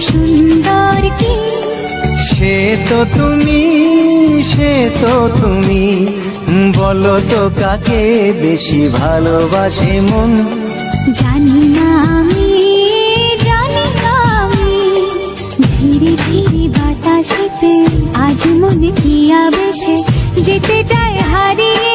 সুন্দর কি সে তো তুমি বলো তো কাকে বেশি ভালোবাসে মন। জানি না আমি ঝিরি ঝিরি বাতাসেতে আজ মনে কি আবেশে যেতে চায় হারিয়ে